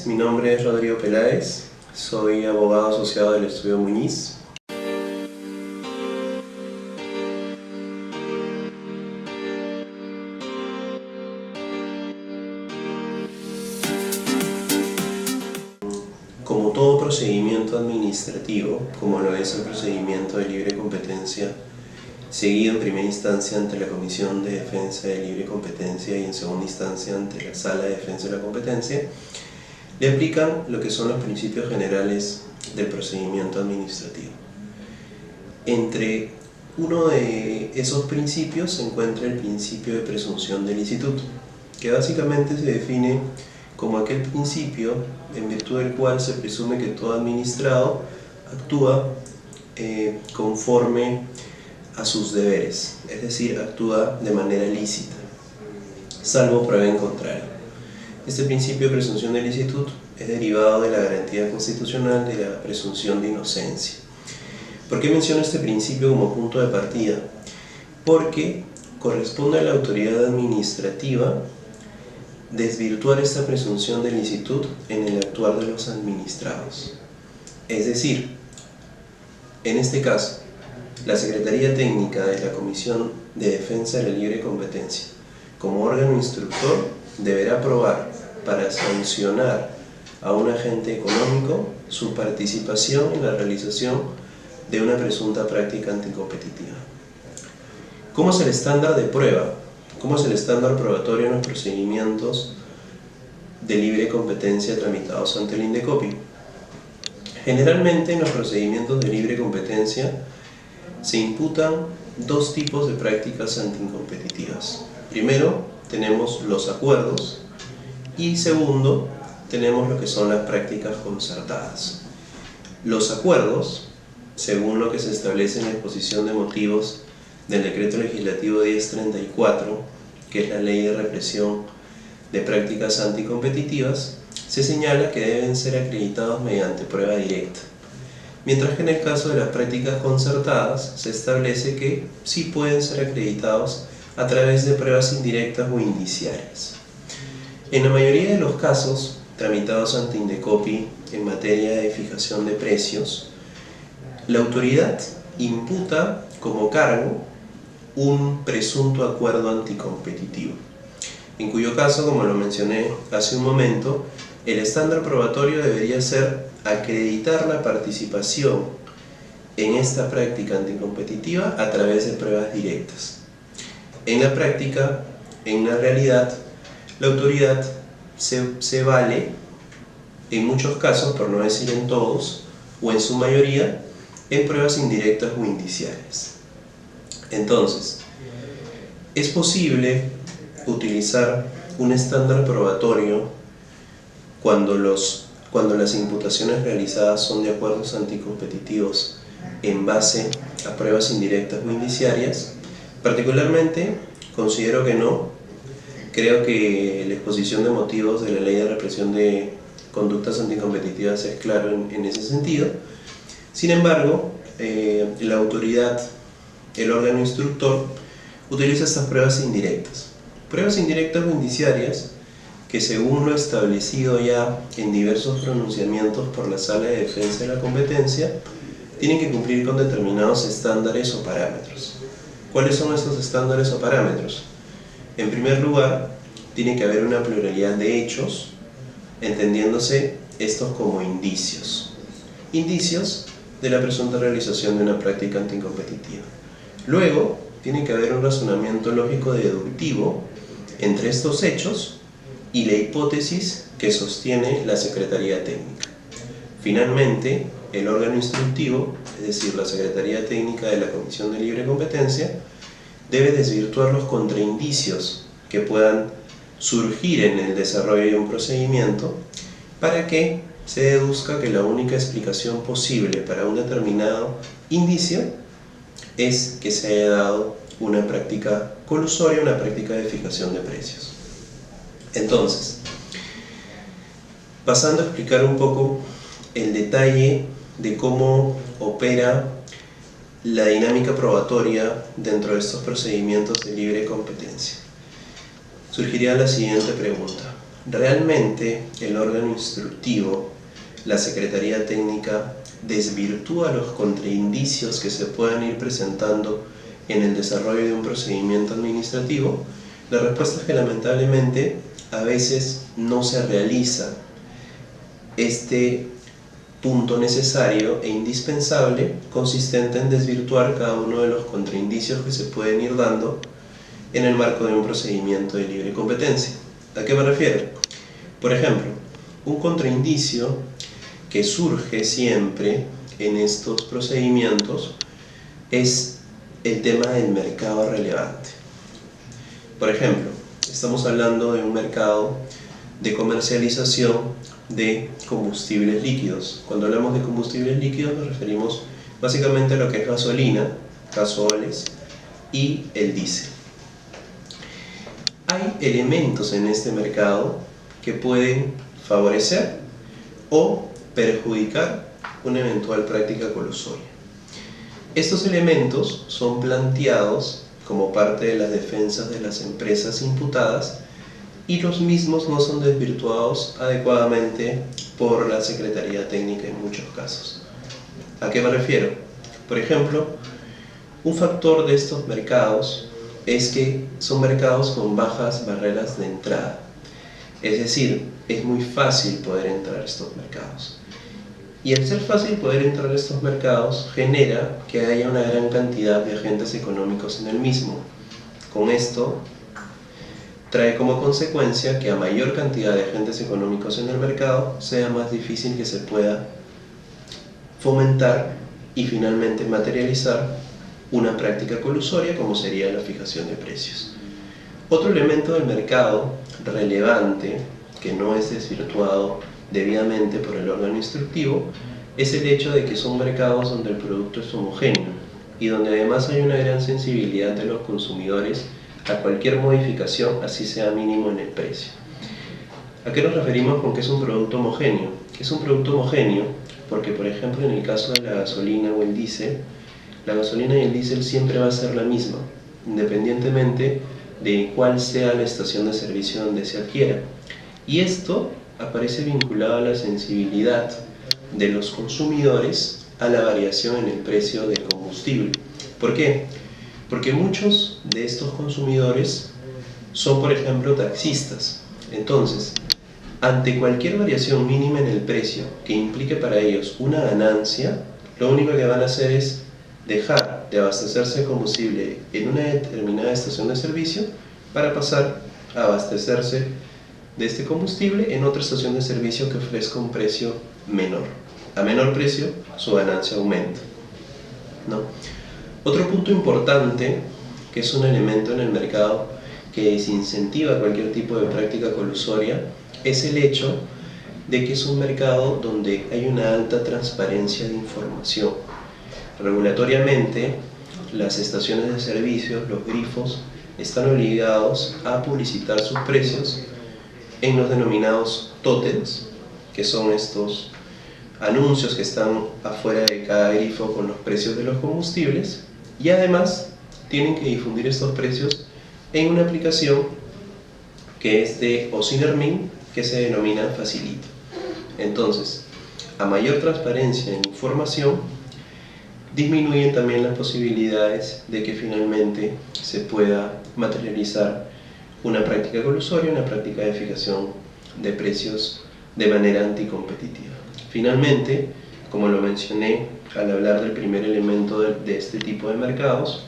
noches, mi nombre es Rodrigo Peláez, soy abogado asociado del Estudio Muñiz. Como todo procedimiento administrativo, como lo es el procedimiento de libre competencia, seguido en primera instancia ante la Comisión de Defensa de Libre Competencia y en segunda instancia ante la Sala de Defensa de la Competencia, le aplican lo que son los principios generales del procedimiento administrativo. Entre uno de esos principios se encuentra el principio de presunción de licitud, que básicamente se define como aquel principio en virtud del cual se presume que todo administrado actúa conforme a sus deberes, es decir, actúa de manera lícita, salvo prueba en contrario. Este principio de presunción de licitud es derivado de la garantía constitucional de la presunción de inocencia. ¿Por qué menciono este principio como punto de partida? Porque corresponde a la autoridad administrativa desvirtuar esta presunción de licitud en el actuar de los administrados. Es decir, en este caso, la Secretaría Técnica de la Comisión de Defensa de la Libre Competencia, como órgano instructor, deberá probar para sancionar a un agente económico su participación en la realización de una presunta práctica anticompetitiva. ¿Cómo es el estándar de prueba? ¿Cómo es el estándar probatorio en los procedimientos de libre competencia tramitados ante el INDECOPI? Generalmente en los procedimientos de libre competencia se imputan dos tipos de prácticas anticompetitivas. Primero, tenemos los acuerdos y segundo, tenemos lo que son las prácticas concertadas. Los acuerdos, según lo que se establece en la exposición de motivos del Decreto Legislativo 1034, que es la Ley de Represión de Prácticas Anticompetitivas, se señala que deben ser acreditados mediante prueba directa. Mientras que en el caso de las prácticas concertadas se establece que sí pueden ser acreditados a través de pruebas indirectas o indiciarias. En la mayoría de los casos tramitados ante INDECOPI en materia de fijación de precios, la autoridad imputa como cargo un presunto acuerdo anticompetitivo, en cuyo caso, como lo mencioné hace un momento, el estándar probatorio debería ser acreditar la participación en esta práctica anticompetitiva a través de pruebas directas. En la práctica, en la realidad, la autoridad se vale, en muchos casos, por no decir en todos, o en su mayoría, en pruebas indirectas o indiciarias. Entonces, es posible utilizar un estándar probatorio cuando las imputaciones realizadas son de acuerdos anticompetitivos en base a pruebas indirectas o indiciarias. Particularmente, considero que no. Creo que la exposición de motivos de la Ley de Represión de Conductas Anticompetitivas es claro en ese sentido. Sin embargo, la autoridad, el órgano instructor, utiliza estas pruebas indirectas. Pruebas indirectas o indiciarias que, según lo establecido ya en diversos pronunciamientos por la Sala de Defensa de la Competencia, tienen que cumplir con determinados estándares o parámetros. ¿Cuáles son estos estándares o parámetros? En primer lugar, tiene que haber una pluralidad de hechos, entendiéndose estos como indicios. Indicios de la presunta realización de una práctica anticompetitiva. Luego, tiene que haber un razonamiento lógico deductivo entre estos hechos y la hipótesis que sostiene la Secretaría Técnica. Finalmente, el órgano instructivo, es decir, la Secretaría Técnica de la Comisión de Libre Competencia, debe desvirtuar los contraindicios que puedan surgir en el desarrollo de un procedimiento para que se deduzca que la única explicación posible para un determinado indicio es que se haya dado una práctica colusoria, una práctica de fijación de precios. Entonces, pasando a explicar un poco el detalle de cómo opera la dinámica probatoria dentro de estos procedimientos de libre competencia, surgiría la siguiente pregunta: ¿realmente el órgano instructivo, la Secretaría Técnica, desvirtúa los contraindicios que se puedan ir presentando en el desarrollo de un procedimiento administrativo? La respuesta es que lamentablemente a veces no se realiza este punto necesario e indispensable consistente en desvirtuar cada uno de los contraindicios que se pueden ir dando en el marco de un procedimiento de libre competencia. ¿A qué me refiero? Por ejemplo, un contraindicio que surge siempre en estos procedimientos es el tema del mercado relevante. Por ejemplo, estamos hablando de un mercado de comercialización de combustibles líquidos. Cuando hablamos de combustibles líquidos nos referimos básicamente a lo que es gasolina, gasoles y el diésel. Hay elementos en este mercado que pueden favorecer o perjudicar una eventual práctica colusoria. Estos elementos son planteados como parte de las defensas de las empresas imputadas y los mismos no son desvirtuados adecuadamente por la Secretaría Técnica en muchos casos. ¿A qué me refiero? Por ejemplo, un factor de estos mercados es que son mercados con bajas barreras de entrada. Es decir, es muy fácil poder entrar a estos mercados. Y al ser fácil poder entrar a estos mercados genera que haya una gran cantidad de agentes económicos en el mismo. Con esto trae como consecuencia que a mayor cantidad de agentes económicos en el mercado sea más difícil que se pueda fomentar y finalmente materializar una práctica colusoria como sería la fijación de precios. Otro elemento del mercado relevante que no es desvirtuado debidamente por el órgano instructivo es el hecho de que son mercados donde el producto es homogéneo y donde además hay una gran sensibilidad de los consumidores a cualquier modificación, así sea mínimo en el precio. ¿A qué nos referimos con que es un producto homogéneo? Es un producto homogéneo porque, por ejemplo, en el caso de la gasolina o el diésel, la gasolina y el diésel siempre va a ser la misma, independientemente de cuál sea la estación de servicio donde se adquiera. Y esto aparece vinculado a la sensibilidad de los consumidores a la variación en el precio del combustible. ¿Por qué? Porque muchos de estos consumidores son, por ejemplo, taxistas. Entonces, ante cualquier variación mínima en el precio que implique para ellos una ganancia, lo único que van a hacer es dejar de abastecerse de combustible en una determinada estación de servicio para pasar a abastecerse de este combustible en otra estación de servicio que ofrezca un precio menor. A menor precio, su ganancia aumenta, ¿no? Otro punto importante, que es un elemento en el mercado que desincentiva cualquier tipo de práctica colusoria, es el hecho de que es un mercado donde hay una alta transparencia de información. Regulatoriamente, las estaciones de servicio, los grifos, están obligados a publicitar sus precios en los denominados tótems, que son estos anuncios que están afuera de cada grifo con los precios de los combustibles, y además tienen que difundir estos precios en una aplicación que es de Osinermin, que se denomina Facilito. Entonces, a mayor transparencia en información, disminuyen también las posibilidades de que finalmente se pueda materializar una práctica colusoria, una práctica de fijación de precios de manera anticompetitiva. Finalmente, como lo mencioné al hablar del primer elemento de este tipo de mercados,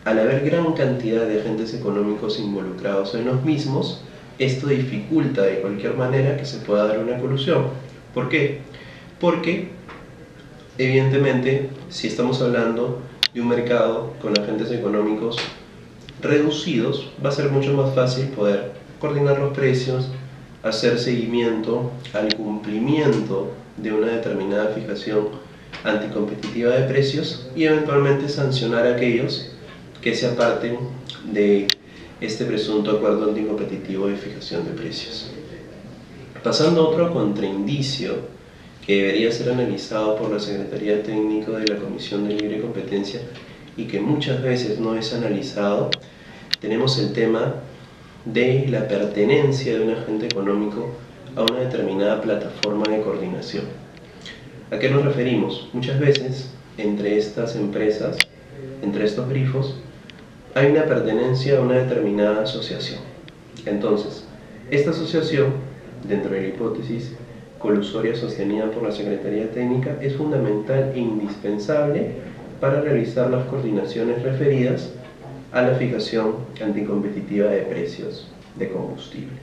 al haber gran cantidad de agentes económicos involucrados en los mismos, esto dificulta de cualquier manera que se pueda dar una colusión. ¿Por qué? Porque, evidentemente, si estamos hablando de un mercado con agentes económicos reducidos, va a ser mucho más fácil poder coordinar los precios, hacer seguimiento al cumplimiento de una determinada fijación anticompetitiva de precios y eventualmente sancionar a aquellos que se aparten de este presunto acuerdo anticompetitivo de fijación de precios. Pasando a otro contraindicio que debería ser analizado por la Secretaría Técnica de la Comisión de Libre Competencia y que muchas veces no es analizado, tenemos el tema de la pertenencia de un agente económico a una determinada plataforma de coordinación. ¿A qué nos referimos? Muchas veces entre estas empresas, entre estos grifos, hay una pertenencia a una determinada asociación. Entonces, esta asociación, dentro de la hipótesis colusoria sostenida por la Secretaría Técnica, es fundamental e indispensable para realizar las coordinaciones referidas a la fijación anticompetitiva de precios de combustible.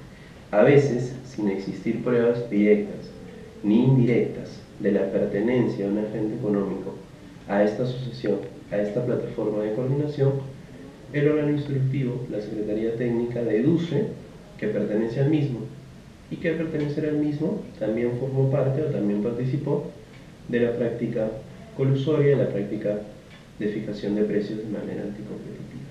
A veces, sin existir pruebas directas ni indirectas de la pertenencia de un agente económico a esta asociación, a esta plataforma de coordinación, el órgano instructivo, la Secretaría Técnica, deduce que pertenece al mismo y que al pertenecer al mismo también formó parte o también participó de la práctica colusoria, de la práctica de fijación de precios de manera anticompetitiva.